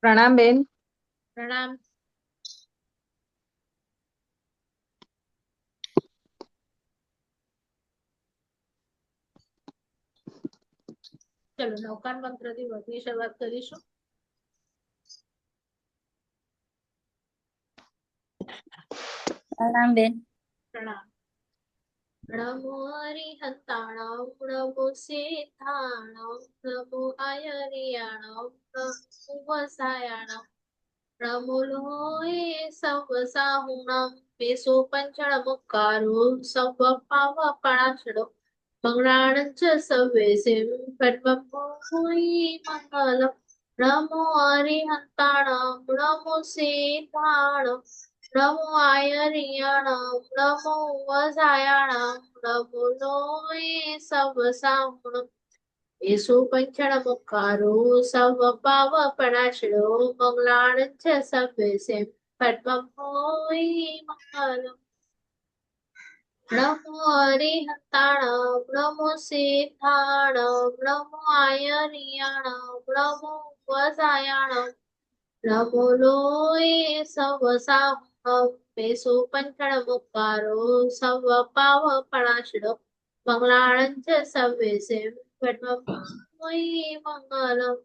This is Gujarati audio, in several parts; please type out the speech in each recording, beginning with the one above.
પ્રણામ બેન. प्रणाम। चलो नौकान मंत्र થી વર્ગની શરૂઆત કરીશું। પ્રણામ બેન। પ્રણામ। નમો હરિહંતાણમ નમો સીતાણમ નમો આયરિયાણમ નમો વસાયાણમ નમો લોહે સવસાહુણમ પેસો પંચણ મુકારો સવ પાવ પણાછડો મંગળાણં ચ સવેસિમ પદ્મભૂમિ મંગલમ નમો હરિહંતાણમ નમો સીતાણમ નમો આયરિયાણમ નમો વસાયાણમ નમો લોહે સવસાહુણમ પેસો પંચણ મુકારો સવ પાવ પણાછડો મંગળાણં ચ સવેસિમ પદ્મભૂમિ મંગલમ નમો હરિહંતાણમ નમો સીતાણમ નમો આયરિયાણમ નમો વસાયાણમ નમો લોહે સવસાહુણમ પેસો પંચણ મુકારો સવ પાવ પણાછડો મંગળાણં ચ સવેસિમ પદ્મભૂમિ મંગલમ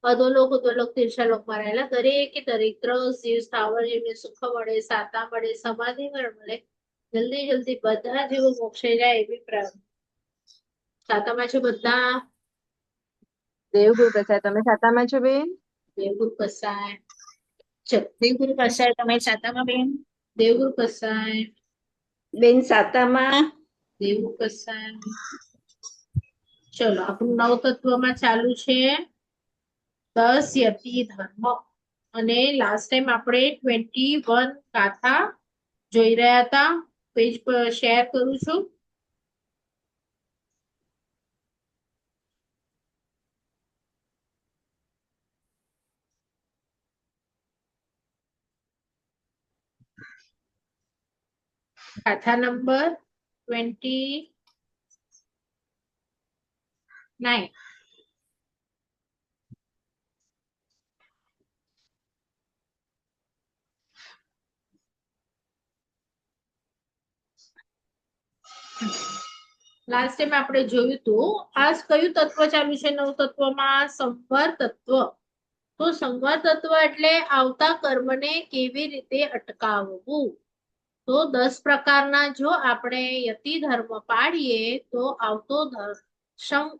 અધોલોક ઉધોલોક તીર્ષાલોકમાં રહેલા દરેકે દરેક 3 જીવ સ્થાવર જીવને સુખ મળે, સાતા મળે, સમાધિ મળે, જલ્દી જલ્દી બધા જીવો મોક્ષે જાય એવી પ્રાર્થના। સાતામાં છે બધા? દેવગુરુ કસાય તમે સાતામાં છો બેન? દેવગુરુ કસાય। ચલો દેવગુરુ કસાય તમે સાતામાં બેન? દેવગુરુ કસાય, બેન સાતામાં। દેવગુરુ કસાય। ચલો આપણું નવ તત્વમાં ચાલુ છે 10 યતિ ધર્મ અને લાસ્ટ ટાઈમ આપણે 21 ગાથા જોઈ રહ્યા હતા। પેજ પર શેર કરું છું। ગાથા નંબર 29। લાસ્ટ ટાઈમ આપણે જોયું હતું આ કયું તત્વ ચાલુ છે નવ તત્વમાં? સંવર તત્વ। તો સંવર તત્વ એટલે આવતા કર્મને કેવી રીતે અટકાવવું। તો 10 પ્રકારના જો આપણે યતિ ધર્મ પાડીએ તો આવતો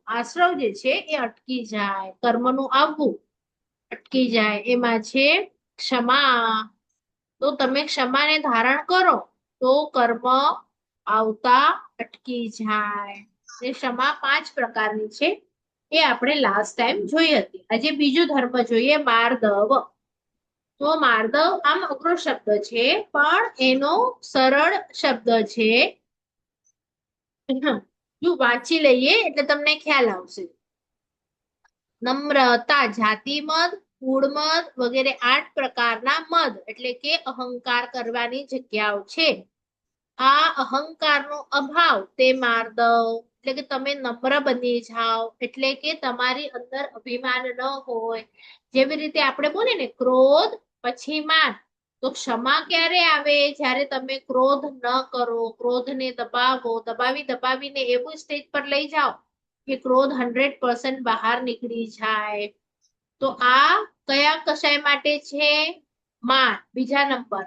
આશ્રવ જે છે એ અટકી જાય, કર્મનું આવવું અટકી જાય। એમાં છે ક્ષમા। તો તમે ક્ષમાને ધારણ કરો તો કર્મ આવતા અટકી જાય। ક્ષમા 5 પ્રકારની છે એ આપણે લાસ્ટ ટાઈમ જોઈ હતી। આજે બીજો ધર્મ જોઈએ માર્દવ। તો માર્દવ આમ અઘરો શબ્દ છે પણ એનો સરળ શબ્દ છે। જો વાંચી લઈએ એટલે તમને ખ્યાલ આવશે। નમ્રતા જાતિ મદ, કુળ મદ વગેરે 8 પ્રકારના મદ એટલે કે અહંકાર કરવાની જગ્યાઓ છે। આ અહંકારનો અભાવ તે માર્દવ એટલે કે તમે નમ્ર બની જાઓ એટલે કે તમારી અંદર અભિમાન ન હોય। જેવી રીતે આપણે બોલે ને ક્રોધ પછી માન। તો ક્ષમા ક્યારે આવે? જ્યારે તમે ક્રોધ ન કરો, ક્રોધને દબાવો, દબાવીને એવું સ્ટેજ પર લઈ જાઓ કે ક્રોધ 100% બહાર નીકળી જાય। તો આ કયા કશાય માટે છે? માન। બીજા નંબર,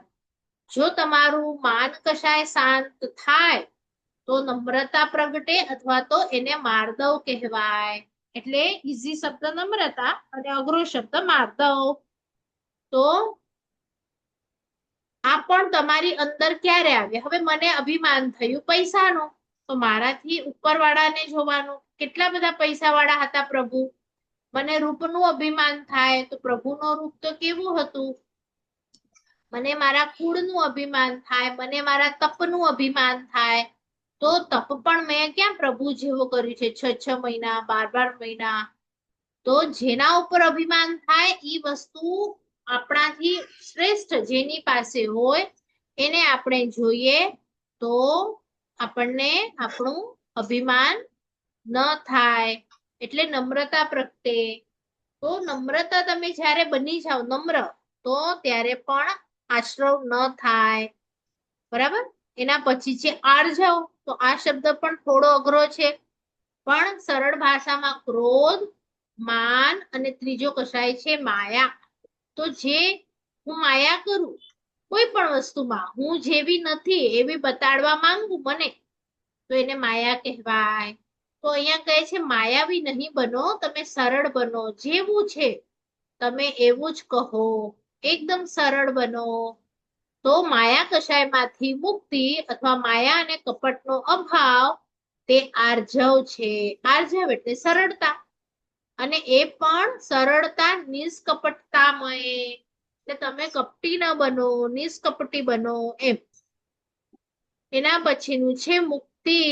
જો તમારું માન કશાય શાંત થાય તો નમ્રતા પ્રગટે અથવા તો એને માર્દવ કહેવાય। એટલે ઈઝી શબ્દ નમ્રતા અને અઘરો શબ્દ માર્દવ। તો આ પણ તમારી અંદર ક્યારે આવે? હવે મને અભિમાન થયું પૈસાનું તો મારાથી ઉપરવાળાને જોવાનું, કેટલા બધા પૈસાવાળા હતા પ્રભુ। મને રૂપનું અભિમાન થાય તો પ્રભુનું રૂપ તો કેવું હતું। મને મારા કુળનું અભિમાન થાય, મને મારા તપનું અભિમાન થાય તો તપ પણ મેં ક્યાં પ્રભુ જેવો કર્યું છે 6 મહિના 12 મહિના। તો જેના ઉપર અભિમાન થાય એ વસ્તુ આપણાથી શ્રેષ્ઠ જેની પાસે હોય એને આપણે જોઈએ તો આપણને આપણું અભિમાન ન થાય। એટલે નમ્રતા પ્રગટે। તો નમ્રતા તમે જ્યારે બની જાઓ નમ્ર, તો ત્યારે પણ આશ્રવ ન થાય. બરાબર. એના પછી છે આર્જવ. તો આ શબ્દ પણ થોડો અઘરો છે, પણ સરળ ભાષામાં ક્રોધ, માન અને ત્રીજો કશાય છે માયા. તો જે હું માયા કરું કોઈ પણ વસ્તુમાં, હું જેવી નથી એવી બતાડવા માંગુ મને, તો એને માયા કહેવાય. તો અહીંયા કહે છે માયાવી નહીં બનો, તમે સરળ બનો, જેવું છે તમે એવું જ કહો, એકદમ સરળ બનો. તો માયા કષાયમાંથી મુક્તિ અથવા માયા અને કપટનો અભાવ તે આર્જવ છે. આર્જવ એટલે સરળતા, અને એ પણ સરળતા નિષ્કપટતામય. એટલે તમે કપટી ન બનો, નિષ્કપટી બનો એમ. એના પછીનું છે મુક્તિ.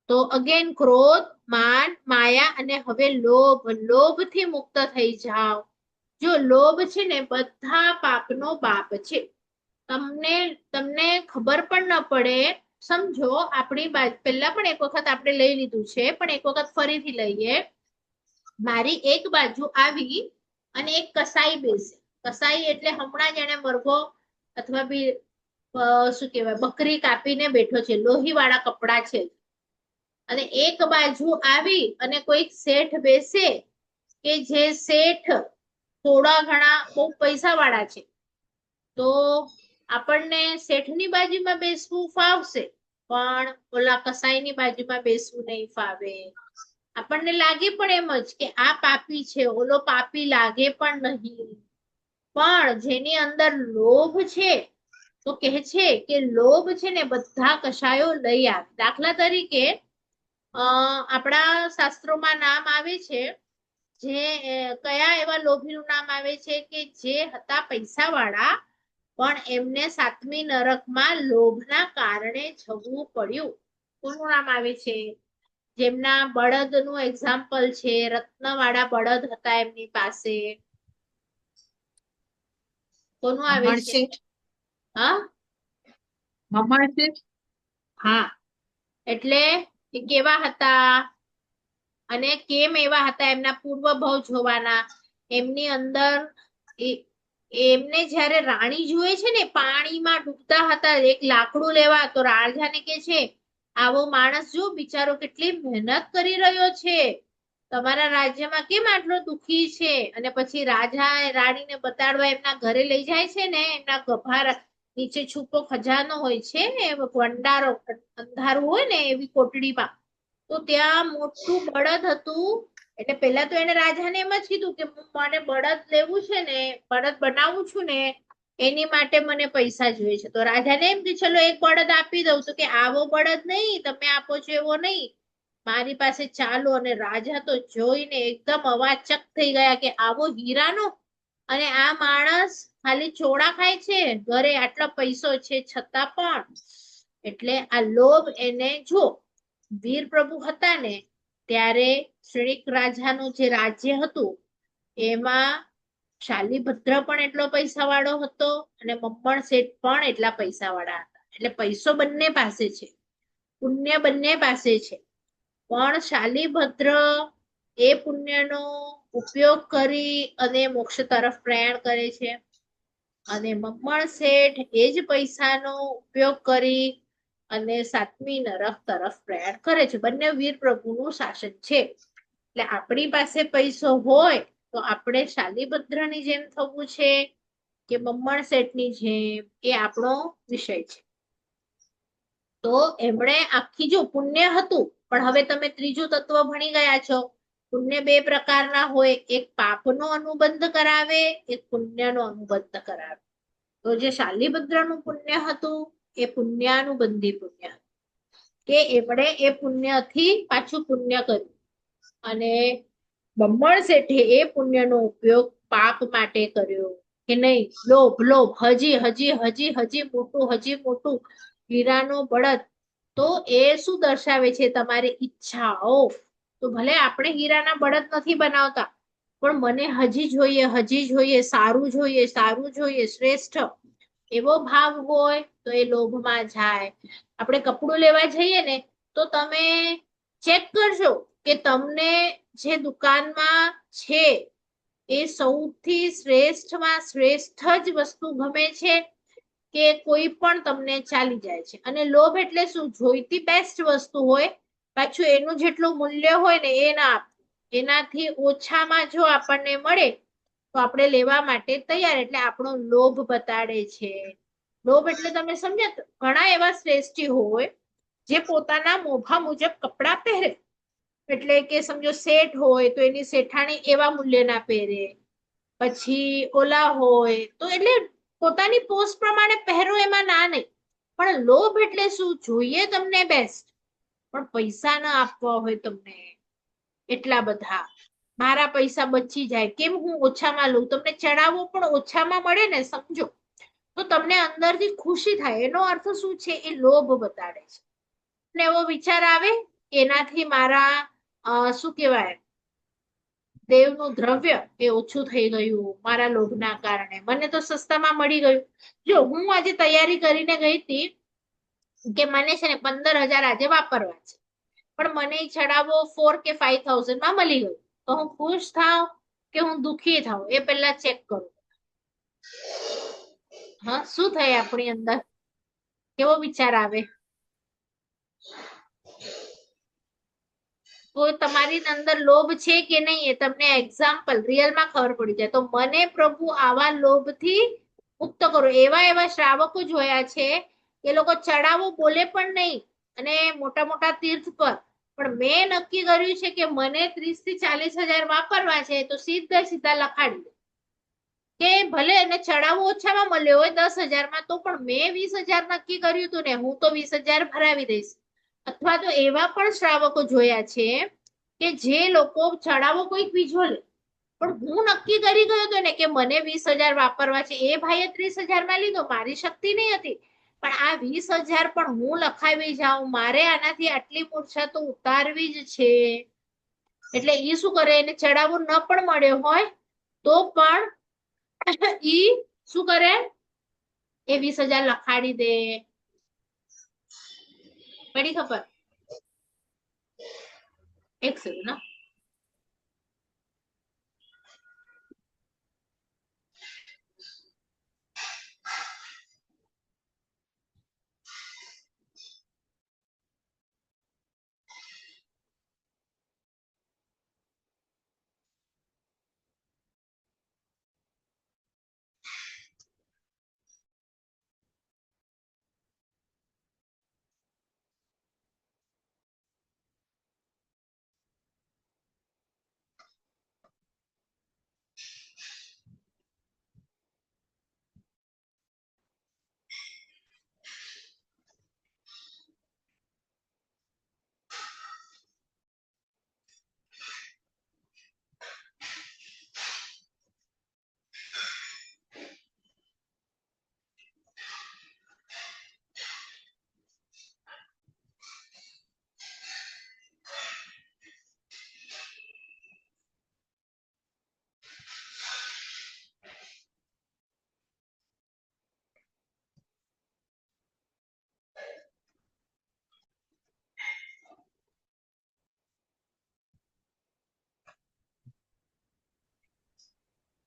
તો અગેન ક્રોધ, માન, માયા અને હવે લોભ. લોભથી મુક્ત થઈ જાઓ. જો લોભ છે ને બધા પાપનો બાપ છે. તમને ખબર પણ ન પડે. સમજો આપણી બાજુ પહેલા પણ એક વખત આપણે લઈ લીધું છે, પણ એક વખત ફરીથી લઈએ. મારી એક બાજુ આવી અને એક કસાઈ બેસે. કસાઈ એટલે હમણાં જ એને મરઘો અથવા બી શું કહેવાય બકરી કાપીને બેઠો છે, લોહીવાળા કપડા છે. અને એક બાજુ આવી અને કોઈ શેઠ બેસે કે જે શેઠ થોડા ઘણા બહુ પૈસા વાળા છે, તો આપણને શેઠની બાજુમાં બેસવું ફાવશે, પણ ઓલા કસાઈની બાજુમાં બેસવું નહીં ફાવે. આપણને લાગે પણ એમ જ કે આ પાપી છે, ઓલો પાપી લાગે પણ નહીં. પણ જેની અંદર લોભ છે, તો કહે છે કે લોભ છે ને બધા કષાયો લઈ આવે. દાખલા તરીકે આપણા શાસ્ત્રોમાં નામ આવે છે, જે કયા એવા લોભીનું નામ આવે છે કે જે હતા પૈસા વાળા, પણ એમને સાતમી નરકમાં લોભના કારણે જવું પડ્યું. કોનું નામ આવે છે? જેમના બળદનું એક્ઝામ્પલ છે, રત્નવાળા બળદ હતા એમની પાસે. કોનું આવે છે? હા, હા. એટલે એ કેવા હતા અને કેમ એવા હતા, એમના પૂર્વ ભાવ જોવાના. એમની અંદર એમને જ્યારે રાણી જુએ છે ને, પાણીમાં ડૂબતા હતા એક લાકડું લેવા, તો રાજાને કે છે આવો માણસ જો બિચારો કેટલી મહેનત કરી રહ્યો છે, તમારા રાજ્યમાં કેમ આટલો દુખી છે. અને પછી રાજા રાણીને બતાડવા એમના ઘરે લઈ જાય છે ને, એમના ગભાર નીચે છુપો ખજાનો હોય છે, ભંડારો અંધારું હોય ને એવી કોટડીમાં. તો ત્યાં મોટું બળદ હતું. એટલે પેલા તો એને રાજાને એમ જ કીધું કે મને બળદ લેવું છે ને, બળદ બનાવું છું ને, એની માટે મને પૈસા જોઈએ છે. તો રાજાને એમ કે ચલો એક બળદ આપી દઉં. તો કે આવો બળદ નહીં, તમે આપો છો એવો નહીં, મારી પાસે ચાલો. અને રાજા તો જોઈને એકદમ અવાચક થઈ ગયા કે આવો હીરાનો, અને આ માણસ ખાલી ચોળા ખાય છે, ઘરે આટલો પૈસો છે છતાં પણ. એટલે આ લોભ એને જો વીર પ્રભુ હતા ને, ત્યારે શ્રીક રાજાનું જે રાજ્ય હતું એમાં શાલીભદ્ર પણ એટલો પૈસા વાળો હતો અને મમ્મણ શેઠ પણ એટલા પૈસા વાળા હતા. એટલે પૈસો બંને પાસે છે, પુણ્ય બંને પાસે છે, પણ શાલીભદ્ર એ પુણ્યનો ઉપયોગ કરી અને મોક્ષ તરફ પ્રયાણ કરે છે, અને મમ્મણ શેઠ એ જ પૈસાનો ઉપયોગ કરી અને સાતમી નરક તરફ પ્રયાણ કરે છે. બંને વીર પ્રભુનું શાસન છે. એટલે આપણી પાસે પૈસો હોય તો આપણે શાલીભદ્રની જેમ થવું છે કે મમ્મણ શેઠની જેમ, એ આપણો વિષય છે. તો એમણે આખી જો પુણ્ય હતું, પણ હવે તમે ત્રીજું તત્વ ભણી ગયા છો. પુણ્ય બે પ્રકારના હોય, એક પાપનો અનુબંધ કરાવે, એક પુણ્યનો અનુબંધ કરાવે. તો જે શાલીભદ્રનું પુણ્ય હતું એ પુણ્યાનુબંધી પુણ્ય હતું, કે એમણે એ પુણ્યથી પાછું પુણ્ય કર્યું. અને મમ્મણ શેઠે એ પુણ્યનો ઉપયોગ પાપ માટે કર્યો કે નહીં, લોભ લોભ, હજી હજી હજી હજી મોટું, હજી મોટું, હીરાનો બળદ. તો એ શું દર્શાવે છે? તમારી ઈચ્છાઓ. તો ભલે આપણે હીરાના બળદ નથી બનાવતા, પણ મને હજી જોઈએ, સારું જોઈએ, સારું જોઈએ, શ્રેષ્ઠ એવો ભાવ હોય તો એ લોભમાં જાય. આપણે કપડું લેવા જઈએ ને, તો તમે ચેક કરજો કે તમને જે દુકાનમાં છે એ સૌથી શ્રેષ્ઠમાં શ્રેષ્ઠ જ વસ્તુ ગમે છે કે કોઈ પણ તમને ચાલી જાય છે? અને લોભ એટલે શું? જોઈતી બેસ્ટ વસ્તુ હોય, પાછું એનું જેટલું મૂલ્ય હોય ને એ ના આપવું, એનાથી ઓછામાં જો આપણને મળે તો આપણે લેવા માટે તૈયાર, એટલે આપણો લોભ બતાડે છે. લોભ એટલે તમે સમજ્યા? ઘણા એવા શ્રેષ્ઠી હોય જે પોતાના મોભા મુજબ કપડા પહેરે, એટલે કે સમજો શેઠ હોય તો એની શેઠાણી એવા મૂલ્યના પહેરે, પછી ઓલા હોય તો એટલે પોતાની પોસ્ટ પ્રમાણે પહેરો, એમાં ના નહીં. પણ લોભ એટલે શું? જોઈએ તમને બેસ્ટ, પણ પૈસા ના આપવા હોય તમને એટલા બધા, મારા પૈસા બચી જાય, કેમ હું ઓછામાં લઉં, તમને ચડાવો પણ ઓછામાં મળે ને, સમજો તો તમને અંદરથી ખુશી થાય. એનો અર્થ શું છે? એ લોભ બતાડે છે. ને એવો વિચાર આવે એનાથી મારા શું કહેવાય, દેવનું દ્રવ્ય એ ઓછું થઈ ગયું મારા લોભના કારણે, મને તો સસ્તામાં મળી ગયું. જો હું આજે તૈયારી કરીને ગઈ હતી કે મને છે ને 15,000 આજે વાપરવા છે, પણ મને ચડાવો 4 કે 5,000 માં મળી ગયું, તો હું ખુશ થાવ કે હું દુખી થાવ? એ પહેલા ચેક કરું. હા, શું થાય આપણી અંદર? કેવો વિચાર આવે? તો તમારી અંદર લોભ છે કે નહીં એ તમને એક્ઝામ્પલ રિયલમાં ખબર પડી જાય. તો મને પ્રભુ આવા લોભથી મુક્ત કરો. એવા એવા શ્રાવકો જોયા છે એ લોકો ચડાવો બોલે પણ નહીં, અને મોટા મોટા તીર્થ પર, પણ મેં નક્કી કર્યું છે કે મને 30 થી 40,000 વાપરવા છે, તો સીધા સીધા લખાડી દે કે ભલે એને ચડાવો ઓછામાં મળ્યો હોય 10,000 માં, તો પણ મેં 20,000 નક્કી કર્યું હતું ને, હું તો 20,000 ભરાવી દઈશ. અથવા તો એવા પણ શ્રાવકો જોયા છે કે જે લોકો ચડાવો કોઈક બીજો લે, પણ હું નક્કી કરી ગયો હતો ને કે મને 20,000 વાપરવા છે, એ ભાઈએ 30,000 માં લીધો, મારી શક્તિ નહીં હતી, પણ આ 20,000 પણ હું લખાવી જાઉં, મારે આનાથી આટલી મૂર્છા તો ઉતારવી જ છે. એટલે ઈ શું કરે, એને ચડાવો ન પણ મળ્યો હોય તો પણ ઈ શું કરે, એ 20,000 લખાડી દે. પડી ખબર? એક સેકન્ડ ના,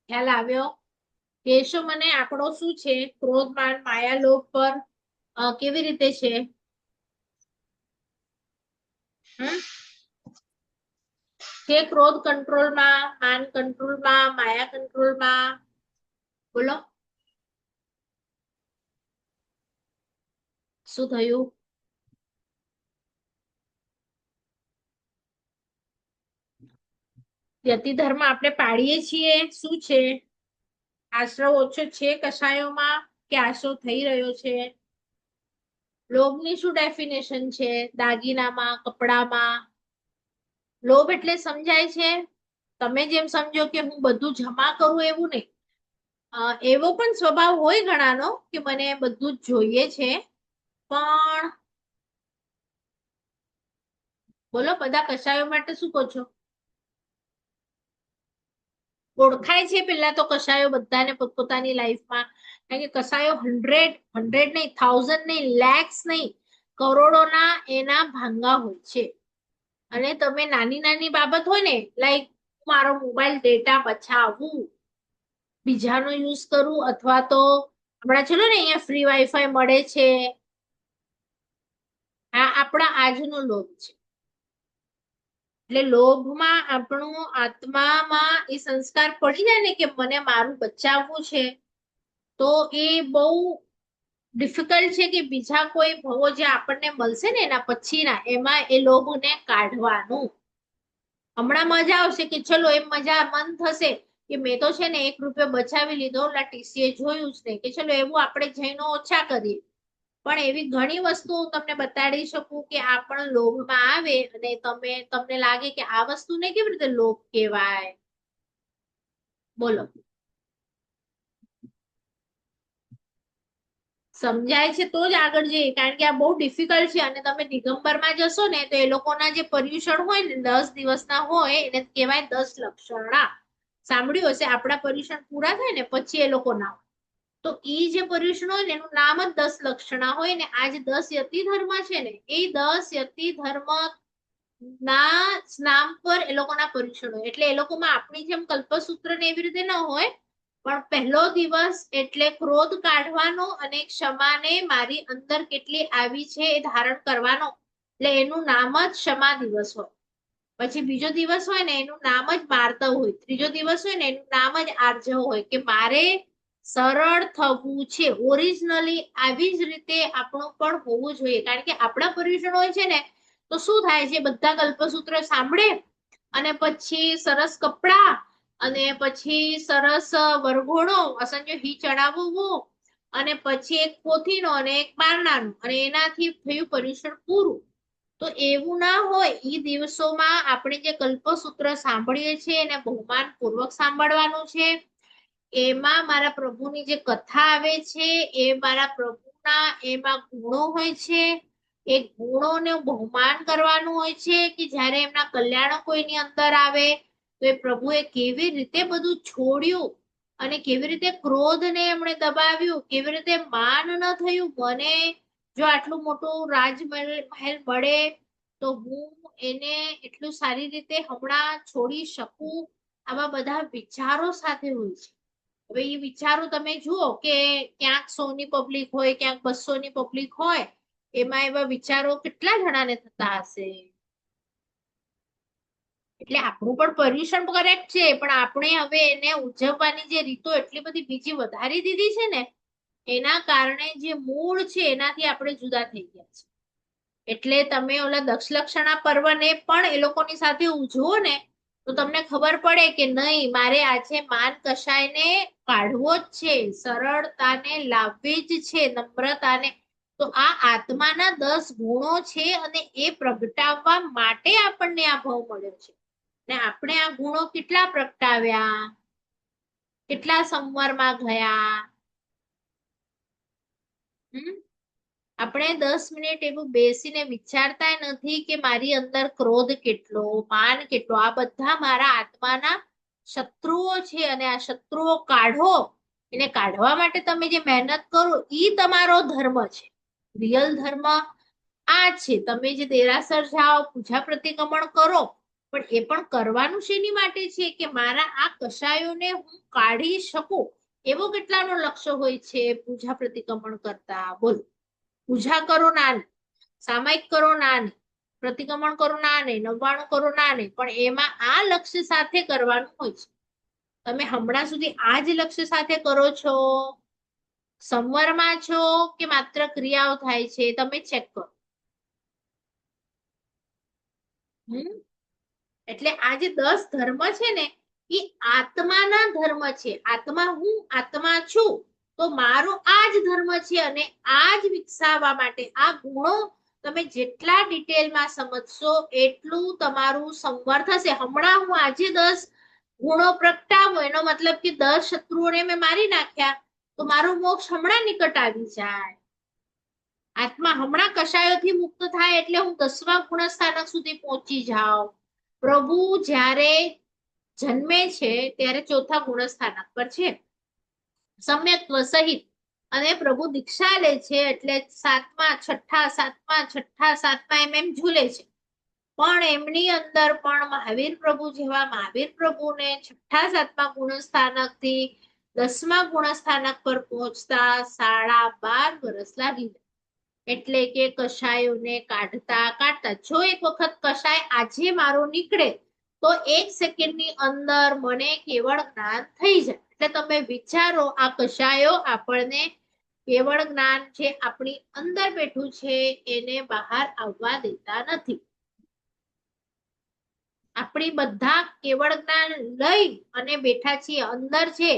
ખ્યાલ આવ્યો? કહેશો મને આંકડો શું છે ક્રોધ માન માયા લોભ પર કેવી રીતે છે? કે ક્રોધ કંટ્રોલમાં, માન કંટ્રોલમાં, માયા કંટ્રોલમાં? બોલો શું થયું? યતિ ધર્મ આપણે પાડીએ છીએ, શું છે? આશ્રવ ઓછો છે કષાયોમાં કે આશ્રવ થઈ રહ્યો છે? લોભની શું ડેફિનેશન છે દાગીનામાં, કપડામાં? લોભ એટલે સમજાય છે? તમે જેમ સમજો કે હું બધું જમા કરું એવું નહીં. એવો પણ સ્વભાવ હોય ઘણાનો કે મને બધું જ જોઈએ છે, પણ બોલો બધા કશાયો માટે શું કહો છો? ઓળખાય છે પેલા તો કશાયો બધાને પોતપોતાની લાઈફમાં, કારણ કે કશાયો 100 નહીં, 1000 નહીં, લેક્સ નહીં, કરોડોના એના ભાંગા હોય છે. અને તમે નાની નાની બાબત હોય ને, લાઈક મારો મોબાઈલ ડેટા બચાવવું, બીજાનો યુઝ કરું, અથવા તો હમણાં ચલો ને અહીંયા ફ્રી વાઈફાઈ મળે છે. આ આપણા આજનો લોભ છે. એટલે લોભમાં આપણું આત્મામાં એ સંસ્કાર પડી જાય ને કે મને મારું બચાવવું છે, તો એ બહુ ડિફિકલ્ટ છે કે બીજા કોઈ ભવો જે આપણને મળશે ને એના પછીના એમાં એ લોભને કાઢવાનું. હમણાં મજા આવશે કે ચલો એમ મજા મન થશે કે મેં તો છે ને 1 રૂપિયો બચાવી લીધો, ઓલા ટીસીએ જોયું જ નહીં, કે ચલો એવું આપણે જઈને ઓછા કરીએ. પણ એવી ઘણી વસ્તુ હું તમને બતાડી શકું કે આ પણ લોભમાં આવે અને તમને લાગે કે આ વસ્તુને કેવી રીતે લોભ કહેવાય. બોલો, સમજાય છે તો જ આગળ જઈએ, કારણ કે આ બહુ ડિફિકલ્ટ છે. અને તમે દિગંબરમાં જશો ને તો એ લોકોના જે પર્યુષણ હોય ને 10 દિવસના હોય એને કહેવાય 10 લક્ષણા. સાંભળ્યું હશે, આપણા પર્યુષણ પૂરા થાય ને પછી એ લોકો ના હોય. તો ઈ જે પર્યુષણ હોય ને એનું નામ જ 10 લક્ષણા હોય ને. આ જે 10 યતિ ધર્મ છે ને એ 10 યતિ ધર્મ ના નામ પર એ લોકોના પર્યુષણ હોય. એટલે એ લોકોમાં આપણી જેમ કલ્પસૂત્ર ને એવી રીતે ન હોય, પણ પહેલો દિવસ એટલે ક્રોધ કાઢવાનો અને ક્ષમાને મારી અંદર કેટલી આવી છે એ ધારણ કરવાનો. એટલે એનું નામ જ ક્ષમા દિવસ હોય. પછી બીજો દિવસ હોય ને એનું નામ જ માર્દવ હોય. ત્રીજો દિવસ હોય ને એનું નામ જ આર્જવ હોય, કે મારે સરળ થવું છે. ઓરિજિનલી આવી જ રીતે આપણું પણ હોવું જોઈએ. કારણ કે આપણા પર્યુષણ હોય છે ને તો શું થાય છે, બધા કલ્પસૂત્ર સાંભળે અને પછી સરસ કપડા અને પછી સરસ વરઘોડો અસંજો હી ચડાવવું અને પછી એક પોથીનો અને એક બારણાનું અને એનાથી થયું પર્યુષણ પૂરું. તો એવું ના હોય. ઈ દિવસોમાં આપણે જે કલ્પસૂત્ર સાંભળીએ છીએ એને બહુમાન પૂર્વક સાંભળવાનું છે. એમાં મારા પ્રભુની જે કથા આવે છે એ મારા પ્રભુના એમાં ગુણો હોય છે. એ ગુણોને બહુમાન કરવાનું હોય છે કે જ્યારે એમના કલ્યાણો કોઈની અંદર આવે તો એ પ્રભુએ કેવી રીતે બધું છોડ્યું અને કેવી રીતે ક્રોધને એમણે દબાવ્યું, કેવી રીતે માન ન થયું. મને જો આટલું મોટું રાજમહેલ મળે તો હું એને એટલું સારી રીતે હમણાં છોડી શકું. આવા બધા વિચારો સાથે હોય છે. હવે એ વિચારો તમે જુઓ કે ક્યાંક 100 ની પબ્લિક હોય, ક્યાંક 200 ની પબ્લિક હોય, એમાં એવા વિચારો કેટલા જણાને થતા હશે. એટલે આપણું પણ પર્યુષણ કરેક્ટ છે, પણ આપણે હવે એને ઉજવવાની જે રીતો એટલી બધી બીજી વધારી દીધી છે ને એના કારણે જે મૂળ છે એનાથી આપણે જુદા થઈ ગયા છે. એટલે તમે ઓલા દક્ષલક્ષણા પર્વને પણ એ લોકોની સાથે ઉજવો ને તો તમને ખબર પડે કે નહીં, મારે આજે માન કશાયને કાઢવો જ છે, સરળતાને લાવવી જ છે, નમ્રતાને. તો આ આત્માના 10 ગુણો છે અને એ પ્રગટાવવા માટે આપણને આ ભાવ મળ્યો છે. ને આપણે આ ગુણો કેટલા પ્રગટાવ્યા, કેટલા સંવરમાં ગયા. આપણે 10 મિનિટ એવું બેસીને વિચારતા નથી કે મારી અંદર ક્રોધ કેટલો, માન કેટલો. આ બધા મારા આત્માના શત્રુઓ છે અને આ શત્રુઓ કાઢો. એને કાઢવા માટે તમે જે મહેનત કરો ઈ તમારો ધર્મ છે. રિયલ ધર્મ આ છે. તમે જે દેરાસર જાઓ, પૂજા પ્રતિક્રમણ કરો, પણ એ પણ કરવાનું શેની માટે છે કે મારા આ કષાયોને હું કાઢી શકું. એવો કેટલાનો લક્ષ્ય હોય છે પૂજા પ્રતિક્રમણ કરતા. બોલો, પૂજા કરો ના નહીં, સામાયિક કરો ના નહીં, પ્રતિક્રમણ કરો ના નહીં, 99 કરો ના નહીં, પણ એમાં આ લક્ષ્ય સાથે કરવાનું હોય છે. તમે હમણાં સુધી આ જ લક્ષ્ય સાથે કરો છો, સંવરમાં છો કે માત્ર ક્રિયાઓ થાય છે, તમે ચેક કરો. એટલે આ જે 10 ધર્મ છે ને એ આત્માના ધર્મ છે. આત્મા હું આત્મા છું તો મારો આ જ ધર્મ છે અને આ જ વિકસાવવા માટે આ ગુણો તમે જેટલા ડિટેલમાં સમજશો એટલું તમારું સંવર થશે. હમણાં હું આજે 10 ગુણો પ્રગટાવો એનો મતલબ કે 10 શત્રુઓને મેં મારી નાખ્યા તો મારો મોક્ષ હમણાં નિકટ આવી જાય. આત્મા હમણાં કષાયોથી મુક્ત થાય એટલે હું 10મા ગુણ સ્થાનક સુધી પહોંચી જાઉં. પ્રભુ જ્યારે જન્મે છે ત્યારે 4થા ગુણ સ્થાનક પર છે સમ્યક્ત્વ સહિત, અને પ્રભુ દીક્ષા લે છે એટલે 7મા 6ઠા 7મા 6ઠા 7મા એમ ઝૂલે છે. પણ એમની અંદર પણ મહાવીર પ્રભુ જેવા મહાવીર પ્રભુને 6ઠા 7મા ગુણસ્થાનકથી 10મા ગુણસ્થાનક પર પહોંચતા 12.5 વર્ષ લાગી ગયા. એટલે કે કષાયોને કાઢતા કાઢતા જો એક વખત કષાય આજે મારો નીકળે તો 1 સેકન્ડની અંદર મને કેવળ જ્ઞાન થઈ જાય. એટલે તમે વિચારો, આ કષાયો આપણને કેવળ જ્ઞાન જે આપણી અંદર બેઠું છે એને બહાર આવવા દેતા નથી. આપણી બધા કેવળ જ્ઞાન લઈ અને બેઠા છીએ અંદર છે.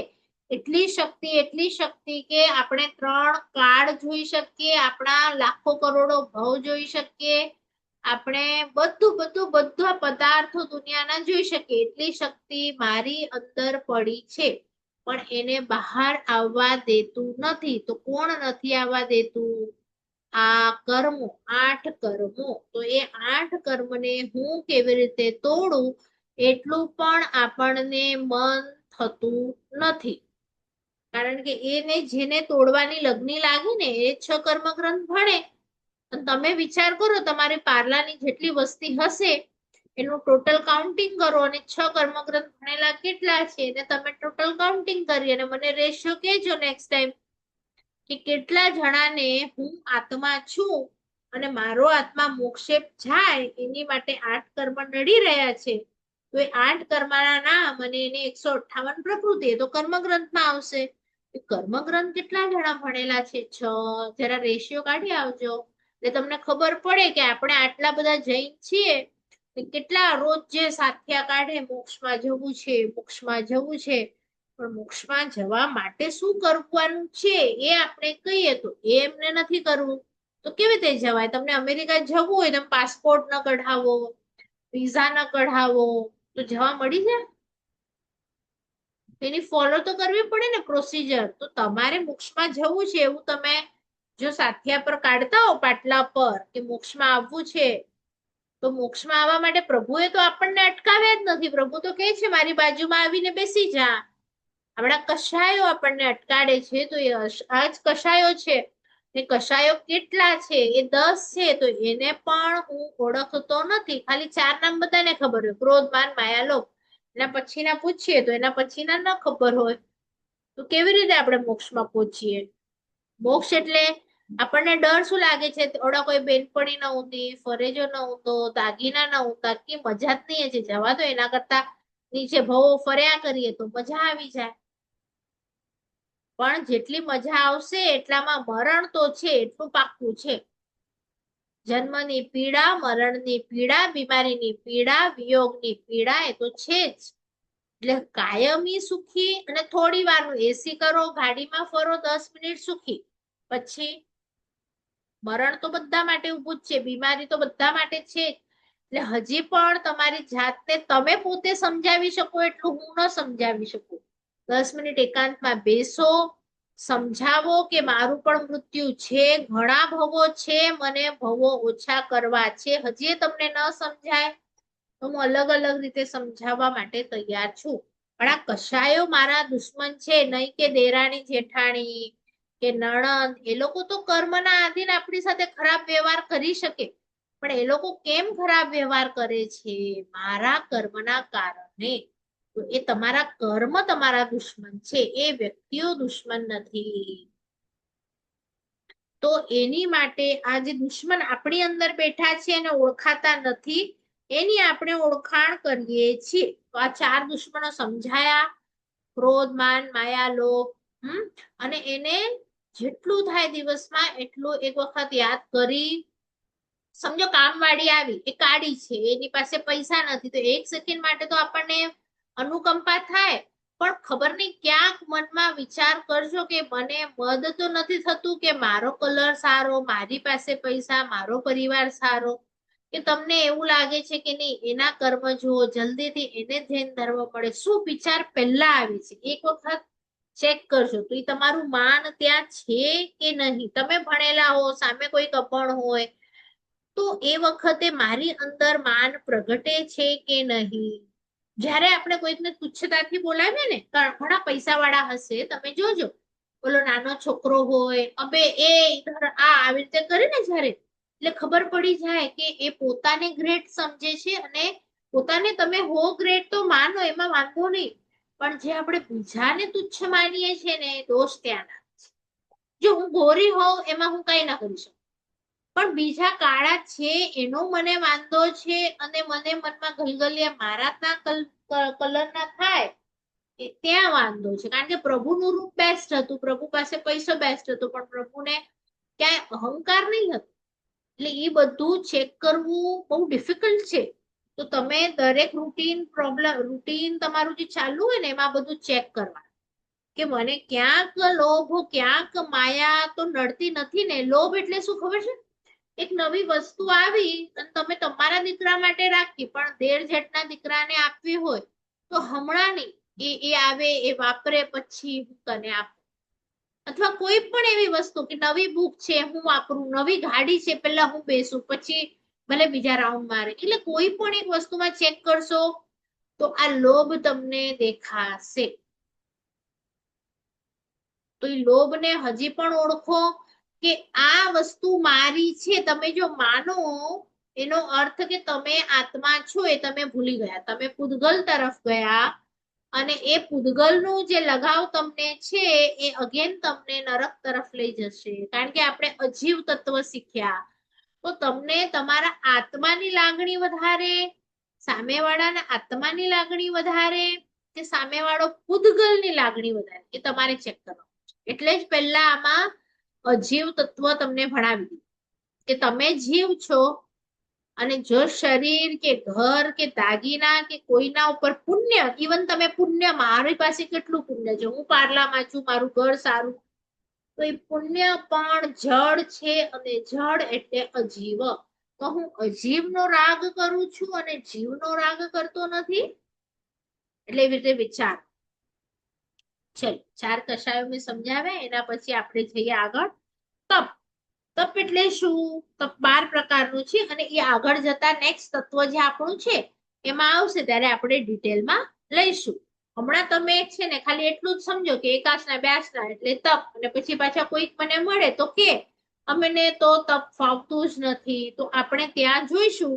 એટલી શક્તિ કે આપણે 3 કાળ જોઈ શકીએ, આપણા લાખો કરોડો ભવ જોઈ શકીએ, આપણે બધા પદાર્થો દુનિયાના જોઈ શકીએ. એટલી શક્તિ મારી અંદર પડી છે, પણ એને બહાર આવવા દેતું નથી. તો કોણ નથી આવવા દેતું? આ કર્મો, 8 કર્મો. તો એ 8 કર્મને હું કેવી રીતે તોડું એટલું પણ આપણને મન થતું નથી. કારણ કે એને જેને તોડવાની લગ્ની લાગી ને એ 6 કર્મગ્રંથ ભણે. તમે વિચાર કરો, તમારી પાર્લાની જેટલી વસ્તી હશે એનું ટોટલ કાઉન્ટિંગ કરો અને 6 કર્મગ્રંથ ભણેલા કેટલા છે એને તમે ટોટલ કાઉન્ટિંગ કરી અને મને રેશિયો કહેજો નેક્સ્ટ ટાઈમ કે કેટલા જણાને હું આત્મા છું અને મારો આત્મા મોક્ષે જાય એની માટે 8 કર્મ નડી રહ્યા છે. તો એ 8 કર્મના નામ અને એને 158 પ્રકૃતિ તો કર્મગ્રંથમાં આવશે. કર્મગ્રંથ કેટલા જણા ભણેલા છે? 6. જરા રેશિયો કાઢી આવજો એટલે તમને ખબર પડે કે આપણે આટલા બધા જૈન છીએ, કેટલા રોજ જે સાથિયા કાઢે મોક્ષમાં જવું છે, મોક્ષમાં જવું છે. પણ મોક્ષમાં જવા માટે શું કરવાનું છે એ આપણે કહીએ તો એમને નથી કરવું. તો કેવી રીતે જવાય? તમને અમેરિકા જવું હોય, તમે પાસપોર્ટ ન કઢાવો, વિઝા ન કઢાવો તો જવા મળી જાય? એની ફોલો તો કરવી પડે ને પ્રોસિજર. તો તમારે મોક્ષમાં જવું છે એવું તમે જો સાથિયા પર કાઢતા હો પાટલા પર કે મોક્ષમાં આવવું છે, તો મોક્ષમાં આવવા માટે પ્રભુએ તો આપણને અટકાવ્યા જ નથી. પ્રભુ તો કહે છે મારી બાજુમાં આવીને બેસી જા. આપણા કષાયો આપણને અટકાડે છે. તો એ આ જ કષાયો છે. એ કષાયો કેટલા છે? એ 10 છે. તો એને પણ હું ઓળખતો નથી. ખાલી 4 નામ બધાને ખબર હોય, ક્રોધ, માન, માયા, લોભ. એના પછીના પૂછીએ તો એના પછીના ન ખબર હોય. તો કેવી રીતે આપણે મોક્ષમાં પહોંચીએ? મોક્ષ એટલે આપણને ડર શું લાગે છે? ઓડા કોઈ બેનપણી ન હોતી, ફરેજો ન હોતો, દાગીના ન હોતા, કે મજા જ નહીં છે. જવા દો, એના કરતા નીચે ભવો ફર્યા કરીએ તો મજા આવી જાય. પણ જેટલી મજા આવશે એટલામાં મરણ તો છે, એટલું પાક્કું છે. જન્મની પીડા, મરણની પીડા, બીમારીની પીડા, વિયોગની પીડા એ તો છે જ. એટલે કાયમી સુખી અને થોડી વારનું એસી કરો, ગાડીમાં ફરો 10 મિનિટ સુખી, પછી મરણ તો બધા માટે ઊભું જ છે, બીમારી તો બધા માટે છે. એટલે હજી પણ તમારી જાતને તમે પોતે સમજાવી શકો એટલું હું ન સમજાવી શકું. 10 મિનિટ એકાંતમાં બેસો, સમજાવો કે મારું પણ મૃત્યુ છે, ઘણા ભવો છે, મને ભવો ઓછા કરવા છે. હજી તમને ન સમજાય તો હું અલગ અલગ રીતે સમજાવવા માટે તૈયાર છું. પણ આ કષાયો મારા દુશ્મન છે નહીં કે દેરાણી જેઠાણી કે નણંદ. એ લોકો તો કર્મના આધીન આપણી સાથે ખરાબ વ્યવહાર કરી શકે, પણ એ લોકો કેમ ખરાબ વ્યવહાર કરે છે? મારા કર્મના કારણે. તો એ તમારા કર્મ તમારા દુશ્મન છે, એ વ્યક્તિઓ દુશ્મન નથી. તો એની માટે આ જે દુશ્મન આપણી અંદર બેઠા છે એને ઓળખાતા નથી, એની આપણે ઓળખાણ કરીએ છીએ. તો આ 4 દુશ્મનો સમજાયા: ક્રોધ, માન, માયા, લોભ. અને એને જેટલું થાય દિવસમાં એટલું એક વખત યાદ કરી. સમજો કામવાળી આવી, એ કાળી છે, એની પાસે પૈસા નથી, તો 1 સેકન્ડ માટે તો આપણને અનુકંપા થાય. પણ ખબર નહીં ક્યાંક મનમાં વિચાર કરજો કે મને મદ તો નથી થતું કે મારો કલર સારો, મારી પાસે પૈસા, મારો પરિવાર સારો. કે તમને એવું લાગે છે કે નહીં એના કર્મ જુઓ, જલ્દીથી એને જૈન ધર્મ મળે. શું વિચાર પહેલા આવે છે એક વખત ચેક કરજો. તો એ તમારું માન ત્યાં છે કે નહીં. તમે ભણેલા હો, સામે કોઈ કપણ હોય, તો એ વખતે મારી અંદર માન પ્રગટે છે કે નહીં. જ્યારે આપણે કોઈકને તુચ્છતાથી બોલાવીએ ને, ઘણા પૈસા વાળા હશે, તમે જોજો, બોલો નાનો છોકરો હોય, અબે એ ઇધર આ, આવી રીતે કરે ને જ્યારે, એટલે ખબર પડી જાય કે એ પોતાને ગ્રેટ સમજે છે અને પોતાને તમે હો ગ્રેટ તો માનો, એમાં વાંધો નહીં, પણ જે આપણે બીજાને તુચ્છ માનીએ છીએ ને એ દોષ ત્યાં ના છે. જો હું ગોરી હોઉં એમાં હું કઈ ના કરી શકું, પણ બીજા કાળા છે એનો મને વાંધો છે અને મને મનમાં ગલગલિયા મારા કલરના થાય ત્યાં વાંધો છે. કારણ કે પ્રભુનું રૂપ બેસ્ટ હતું, પ્રભુ પાસે પૈસો બેસ્ટ હતો, પણ પ્રભુને ક્યાંય અહંકાર નહીં હતો. એટલે એ બધું ચેક કરવું બહુ ડિફિકલ્ટ છે. તો તમે દરેક રૂટીન તમારું જે ચાલુ હોય ને એમાં બધું ચેક કરવા કે મને ક્યાંક લોભ ક્યાંક માયા તો નડતી નથી ને. લોભ એટલે શું ખબર છે? એક નવી વસ્તુ આવી અને તમે તમારા દીકરા માટે રાખી, પણ દેર જેટના દીકરાને આપવી હોય તો હમણાં નહીં, એ આવે એ વાપરે પછી હું તને આપું. અથવા કોઈ પણ એવી વસ્તુ કે નવી બુક છે હું વાપરું, નવી ગાડી છે પહેલા હું બેસું પછી ભલે બીજા રાઉન્ડ મારે. એટલે કોઈ પણ એક વસ્તુમાં ચેક કરશો તો આ લોભ તમને દેખાશે. તો એ લોભને હજી પણ ઓળખો કે આ વસ્તુ મારી છે. તમે જો માનો એનો અર્થ કે તમે આત્મા છો એ તમે ભૂલી ગયા, તમે પૂતગલ તરફ ગયા અને એ પૂતગલનું જે લગાવ તમને છે એ અગેન તમને નરક તરફ લઈ જશે. કારણ કે આપણે અજીવ તત્વ શીખ્યા. તો તમને તમારા આત્માની લાગણી વધારે, સામેવાળાના આત્માની લાગણી વધારે કે સામેવાળો પૂતગલની લાગણી વધારે, એ તમારે ચેક કરવાનું. એટલે જ પહેલા આમાં અજીવ તત્વ તમને ભણાવી દીધું કે તમે જીવ છો અને જો શરીર કે ઘર કે દાગીના કે કોઈના ઉપર પુણ્ય, ઇવન તમે પુણ્ય, મારી પાસે કેટલું પુણ્ય છે, હું પાર્લામાં છું, મારું ઘર સારું, તો એ પુણ્ય પણ જળ છે અને જળ એટલે અજીવ. તો હું અજીવનો રાગ કરું છું અને જીવનો રાગ કરતો નથી. એટલે એવી રીતે વિચાર. ચલો, 4 કષાયો મેં સમજાવ્યા, એના પછી આપણે જઈએ આગળ. તપ. તપ એટલે શું? તપ 12 પ્રકારનું છે અને એ આગળ જતા નેક્સ્ટ તત્વ જે આપણું છે એમાં આવશે ત્યારે આપણે ડિટેલમાં લઈશું. હમણાં તમે છે ને ખાલી એટલું જ સમજો કે એકાસના બ્યાસના એટલે તપ, અને પછી પાછા કોઈક મને મળે તો કે અમને તો તપ ફાવતું જ નથી. તો આપણે ત્યાં જોઈશું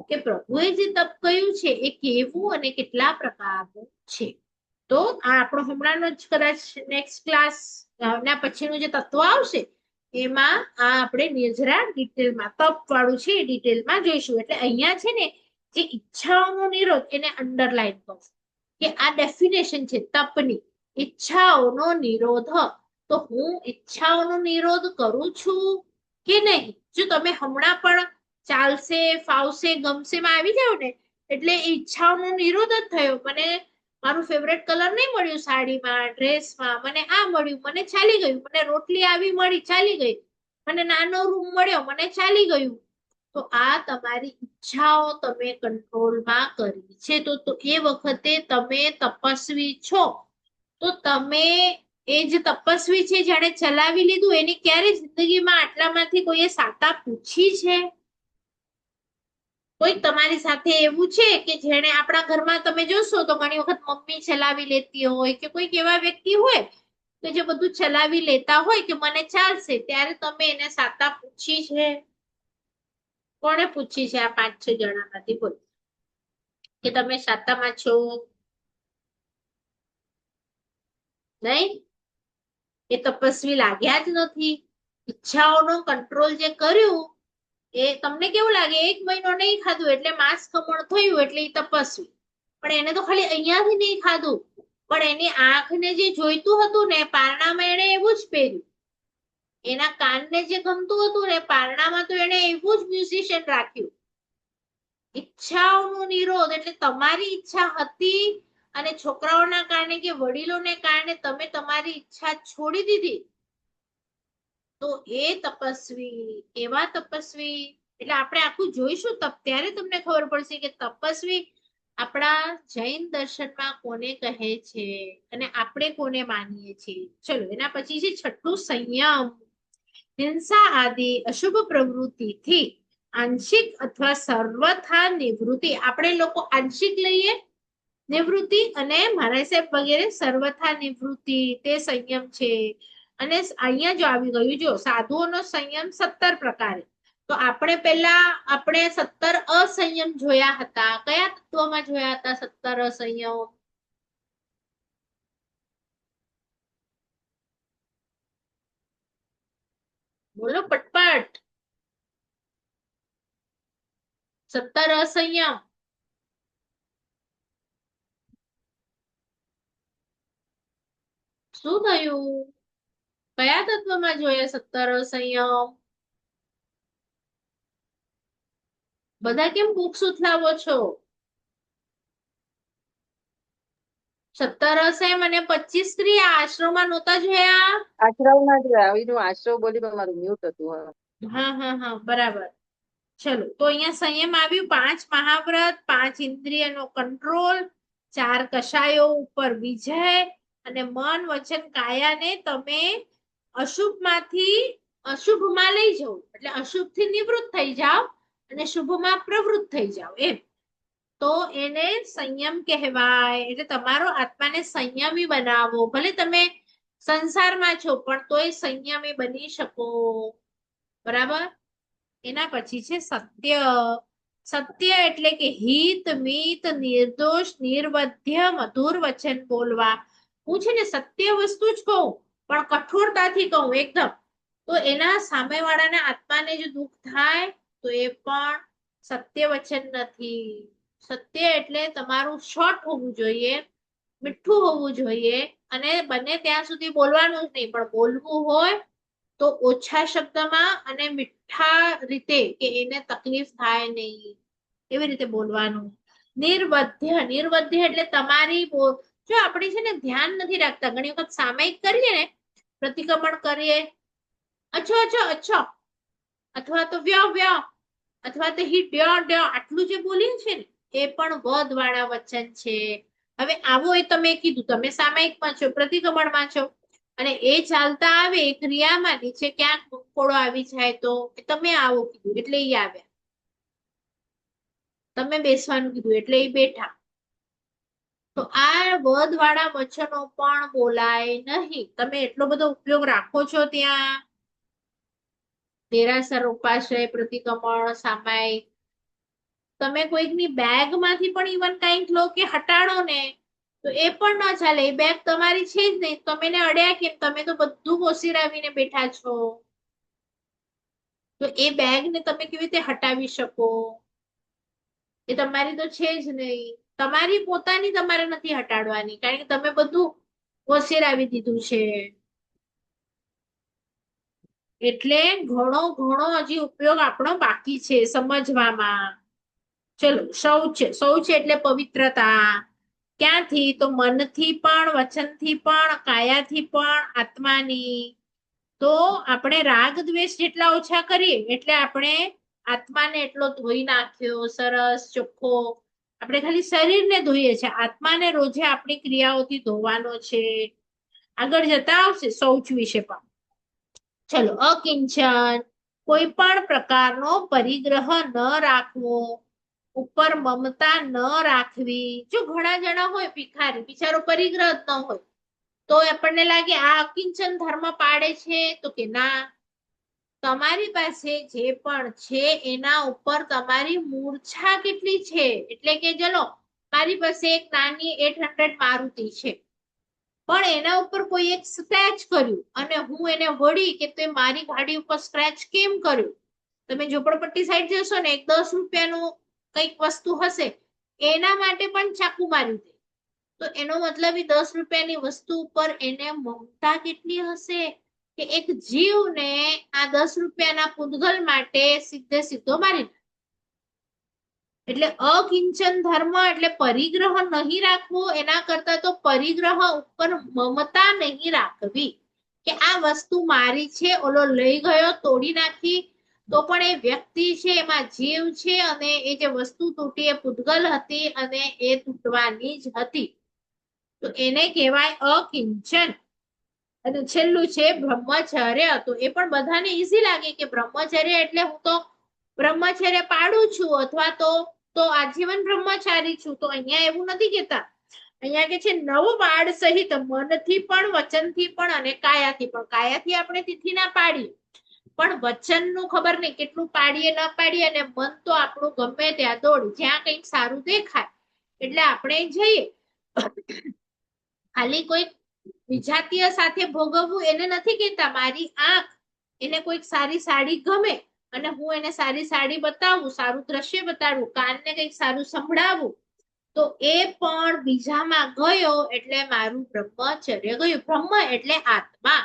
કે પ્રભુએ જે તપ કહ્યું છે એ કેવું અને કેટલા પ્રકારનું છે. તો આ આપણો હમણાંનો જ કદાચ નેક્સ્ટ ક્લાસ ના પછીનું જે તત્વ આવશે એમાં આ આપણે નિર્જરા ડિટેલમાં તપ વાળું છે એ ડિટેલમાં જોઈશું. એટલે અહીંયા છે ને જે ઈચ્છાઓનો નિરોધ એને અંડરલાઈન કરો કે આ ડેફિનેશન છે તપની, ઈચ્છાઓનો નિરોધ. તો હું ઈચ્છાઓનો નિરોધ કરું છું કે નહીં? જો તમે હમણાં પણ ચાલશે, ફાવશે, ગમશે માં આવી જાવ ને એટલે ઈચ્છાઓનો નિરોધ જ થયો. મને મારું ફેવરેટ કલર નહીં મળ્યું સાડીમાં, ડ્રેસમાં, મને આ મળ્યું, મને ચાલી ગયું. મને રોટલી આવી મળી, ચાલી ગઈ. મને નાનો રૂમ મળ્યો, મને ચાલી ગયું. તો આ તમારી ઈચ્છાઓ તમે કંટ્રોલમાં કરી છે. તો એ વખતે તમે તપસ્વી છો. તો તમે એ જે તપસ્વી છે જેણે ચલાવી લીધું એની ક્યારે જિંદગીમાં આટલામાંથી કોઈએ સાતા પૂછી છે? કોઈ તમારી સાથે એવું છે કે જેને, આપણા ઘરમાં તમે જોશો તો ઘણી વખત મમ્મી ચલાવી લેતી હોય કે કોઈક એવા વ્યક્તિ હોય કે જે બધું ચલાવી લેતા હોય કે મને ચાલશે, ત્યારે તમે એને સાતા પૂછી છે? કોને પૂછી છે આ 5-6 જણામાંથી? બોલ કે તમે સાતામાં છો? નહીં? એ તપસ્વી લાગ્યા જ નથી. ઈચ્છાઓનો કંટ્રોલ જે કર્યું એ તમને કેવું લાગે? 1 મહિનો નહીં ખાધું એટલે માંસ ખમણ થયું એટલે એ તપસ્વી. પણ એને તો ખાલી અહીંયાથી નહીં ખાધું, પણ એની આંખને જે જોઈતું હતું ને પારણામાં એને એવું જ પહેર્યું. એના કાનને જે ગમતું હતું ને પારણામાં તો એને એવું જ મ્યુઝિશિયન રાખ્યું. ઈચ્છાઓનો નિરોધ એટલે તમારી ઈચ્છા હતી અને છોકરાઓના કારણે કે વડીલોને કારણે તમે તમારી ઈચ્છા છોડી દીધી, તો એ તપસ્વી, એવા તપસ્વી. એટલે આપણે આખું જોઈશું તપ, ત્યારે તમને ખબર પડશે કે તપસ્વી આપણા જૈન દર્શનમાં કોને કહે છે અને આપણે કોને માનીએ છીએ. ચલો, એના પછી છે 6થું સંયમ. હિંસા આદિ અશુભ પ્રવૃત્તિથી આંશિક અથવા સર્વથા નિવૃત્તિ. આપણે લોકો આંશિક લઈએ નિવૃત્તિ અને મહારાજ સાહેબ વગેરે સર્વથા નિવૃત્તિ, તે સંયમ છે. અને અહીંયા જો આવી ગયું, જો સાધુઓનો સંયમ 17 પ્રકારે, તો તો આપણે 17 અસંયમ જોયા હતા. કયા તત્વમાં જોયા હતા 17 અસંયમ? બોલો પટપટ. 17 અસંયમ શું થયું? કયા તત્વમાં જોયા 17 અસંયમ? બધા કેમ બુક્સ ઉથલાવો છો? 17 અસંયમ અને 25 ક્રિયા આશ્રમમાં નહોતા જોયા? આશ્રવમાં જ આવીનું આશ્રવ બોલી પણ મારું મ્યુટ હતું. હા બરાબર. ચલો તો અહીંયા સંયમ આવ્યું 5 મહાવ્રત, 5 ઇન્દ્રિયનો કંટ્રોલ, 4 કષાયો ઉપર વિજય અને મન વચન કાયાને તમે અશુભમાંથી અશુભમાં લઈ જાઓ, એટલે અશુભથી નિવૃત્ત થઈ જાઓ અને શુભમાં પ્રવૃત્ત થઈ જાઓ એમ. તો એને સંયમ કહેવાય. એટલે તમારો આત્માને સંયમી બનાવો. ભલે તમે સંસારમાં છો પણ તોય સંયમી બની શકો. બરાબર. એના પછી છે સત્ય. સત્ય એટલે કે હિત મિત નિર્દોષ નિર્વધ્ય મધુર વચન બોલવા. હું છે ને સત્ય વસ્તુ જ કહું પણ કઠોરતાથી કહું એકદમ, તો એના સામેવાળાના આત્માને જો દુઃખ થાય તો એ પણ સત્ય વચન નથી. સત્ય એટલે તમારું શોર્ટ હોવું જોઈએ, મીઠું હોવું જોઈએ અને બને ત્યાં સુધી બોલવાનું જ નહીં, પણ બોલવું હોય તો ઓછા શબ્દમાં અને મીઠા રીતે, કે એને તકલીફ થાય નહીં એવી રીતે બોલવાનું. નિર્વધ્ય. નિર્વધ્ય એટલે તમારી જો આપણે છે ને ધ્યાન નથી રાખતા, ઘણી વખત સામયિક કરીએ ને, પ્રતિક્રમણ કરીએ, અચ્છો અચ્છો અચ્છો, અથવા તો વ્ય વ્ય, અથવા તો હી ડ્યો ડ્યો, આટલું જે બોલીએ છે ને એ પણ વધ વાળા વચન છે. હવે આવો એ તમે કીધું, તમે સામયિકમાં છો, પ્રતિક્રમણમાં છો અને એ ચાલતા આવે એ ક્રિયામાં નીચે ક્યાંક મંકોડો આવી જાય તો તમે આવો કીધું એટલે એ આવ્યા, તમે બેસવાનું કીધું એટલે એ બેઠા. તો આ વધ વાળા વચનો પણ બોલાય નહીં. તમે એટલો બધો ઉપયોગ રાખો છો ત્યાં દેરાસર, ઉપાશ્રય, પ્રતિક્રમણ, સામાયિક. તમે કોઈકની બેગમાંથી પણ ઇવન કંઈક લો કે હટાડો ને તો એ પણ ન ચાલે. એ બેગ તમારી છે જ નહીં, તમે એને અડ્યા કેમ? તમે તો બધું ઓસીરાવીને બેઠા છો. તો એ બેગ ને તમે કેવી રીતે હટાવી શકો? એ તમારી તો છે જ નહીં. તમારી પોતાની તમારે નથી હટાડવાની, કારણ કે તમે બધું ઓસીરાવી દીધું છે. એટલે ઘણો ઘણો હજી ઉપયોગ આપણો બાકી છે સમજવામાં. ચલો, શૌચ. શૌચ એટલે પવિત્રતા. ક્યાંથી? તો મનથી પણ, વચનથી પણ, કાયાથી પણ, આત્માની. તો આપણે રાગ દ્વેષ જેટલા ઓછા કરીએ એટલે આપણે આત્માને એટલો ધોઈ નાખ્યો સરસ ચોખ્ખો. આપણે ખાલી શરીરને ધોઈએ છીએ, આત્માને રોજે આપણી ક્રિયાઓથી ધોવાનો છે. આગળ જતા આવશે શૌચ વિશે પણ. ચલો, અકિંચન. કોઈ પણ પ્રકારનો પરિગ્રહ ન રાખવો, ઉપર મમતા ન રાખવી. જો ઘણા જણા હોય ભિખારી, બિચારો પરિગ્રહ જ ન હોય તો આપણને લાગે આ અકિંચન ધર્મ પાડે છે, તો કે ના, તમારી પાસે જે પણ છે એના ઉપર તમારી મૂર્છા કેટલી છે. એટલે કે ચલો, મારી પાસે એક નાની 800 મારુતિ છે પણ એના ઉપર કોઈ એક સ્ક્રેચ કર્યું અને હું એને વળી કે તે મારી ગાડી ઉપર સ્ક્રેચ કેમ કર્યું? તમે ઝોપડપટ્ટી સાઈડ જશો ને, એક 10 રૂપિયાનું કંઈક વસ્તુ હશે, એના માટે પણ ચાકુ માર્યું દે. તો એનો મતલબ એ 10 રૂપિયાની વસ્તુ ઉપર એને મમતા કેટલી હશે કે એક જીવને આ 10 રૂપિયાના પૂતગલ માટે સીધે સીધો મારી. એટલે અકિંચન ધર્મ એટલે પરિગ્રહ નહીં રાખવો, એના કરતા તો પરિગ્રહ ઉપર મમતા નહીં રાખવી કે આ વસ્તુ મારી છે, ઓલો લઈ ગયો તોડી નાખી તો પણ એ વ્યક્તિ છે, એમાં જીવ છે અને એ જે વસ્તુ તૂટી એ પૂતગલ હતી અને એ તૂટવાની જ હતી. તો એને કહેવાય અકિંચન. અને છેલ્લું છે બ્રહ્મચર્ય. તો એ પણ બધાને ઈઝી લાગે કે બ્રહ્મચર્ય એટલે હું તો બ્રહ્મચર્ય પાડું છું અથવા તો આજીવન બ્રહ્મચારી છું. તો અહીંયા એવું નથી કેતા, અહીંયા કે છે નવ બાળ સહિત મનથી પણ, વચનથી પણ અને કાયાથી પણ. કાયાથી આપણે તિથિ ના પાડીએ પણ વચનનું ખબર નહીં કેટલું પાડીએ ન પાડીએ, અને મન તો આપણું ગમે ત્યાં દોડ, જ્યાં કંઈક સારું દેખાય એટલે આપણે જઈએ. ખાલી કોઈ વિજાતીય સાથે ભોગવવું એને નથી કહેતા. મારી આંખ એને કોઈક સારી સાડી ગમે અને હું એને સારી સાડી બતાવું, સારું દ્રશ્ય બતાડું, કાનને કંઈક સારું સંભળાવું, તો એ પણ બીજામાં ગયો એટલે મારું બ્રહ્મચર્ય ગયું. બ્રહ્મ એટલે આત્મા,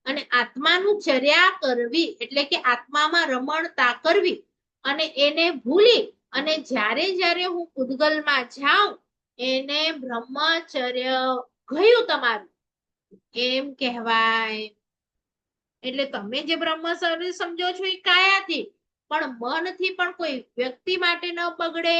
અને આત્માનું ચર્યા કરવી એટલે કે આત્મામાં રમણતા કરવી, અને એને ભૂલી અને જ્યારે જ્યારે હું પૂતગલમાં જાઉં એને બ્રહ્મચર્ય ગયું તમારું એમ કહેવાય. એટલે તમે જે બ્રહ્મચર્ય સમજો છો એ કાયાથી, પણ મનથી પણ કોઈ વ્યક્તિ માટે ન બગડે,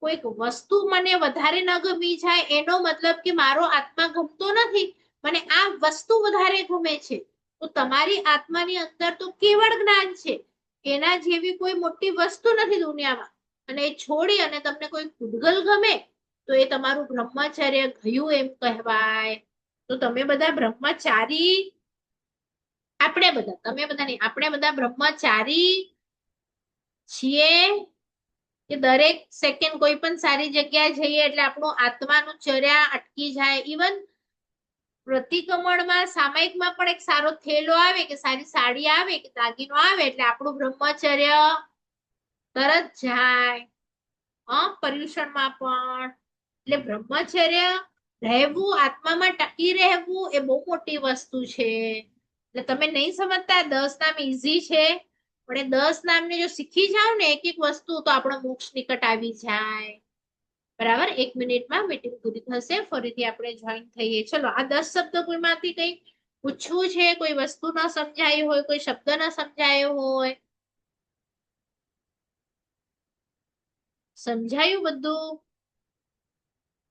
કોઈક વસ્તુ મને વધારે ન ગમી જાય એનો મતલબ કે મારો આત્મા ગમતો નથી, મને આ વસ્તુ વધારે ગમે છે, તો તમારી આત્માની અંદર તો કેવળ જ્ઞાન છે, એના જેવી કોઈ મોટી વસ્તુ નથી દુનિયામાં, અને એ છોડી અને તમને કોઈ પૂતગલ ગમે તો એ તમારું બ્રહ્મચર્ય ગયું એમ કહેવાય. તો તમે બધા બ્રહ્મચારી, આપણે બધા, તમે બધા નહીં, આપણે બધા બ્રહ્મચારી છીએ કે દરેક સેકન્ડ કોઈ પણ સારી જગ્યાએ જઈએ એટલે આપણું આત્માનું ચર્યા અટકી જાય. ઇવન પ્રતિક્રમણમાં સામાયિકમાં પણ એક સારો થેલો આવે કે સારી સાડી આવે કે દાગીનો આવે એટલે આપણું બ્રહ્મચર્ય તરત જાય. પર્યુષણમાં પણ એટલે બ્રહ્મચર્ય રહેવું, આત્મામાં ટકી રહેવું એ બહુ મોટી વસ્તુ છે. એટલે તમે નહીં સમજતા 10 નામ ઈઝી છે, પણ એ 10 નામને જો શીખી જાવ ને એક એક વસ્તુ તો આપણો મોક્ષ નિકટ આવી જાય. બરાબર, 1 મિનિટમાં મીટિંગ પૂરી થશે, ફરીથી આપણે જોઈન થઈએ. ચલો, આ 10 શબ્દો કોઈમાંથી કઈ પૂછવું છે, કોઈ વસ્તુ ન સમજાયું હોય, કોઈ શબ્દ ન સમજાયો હોય? સમજાયું બધું?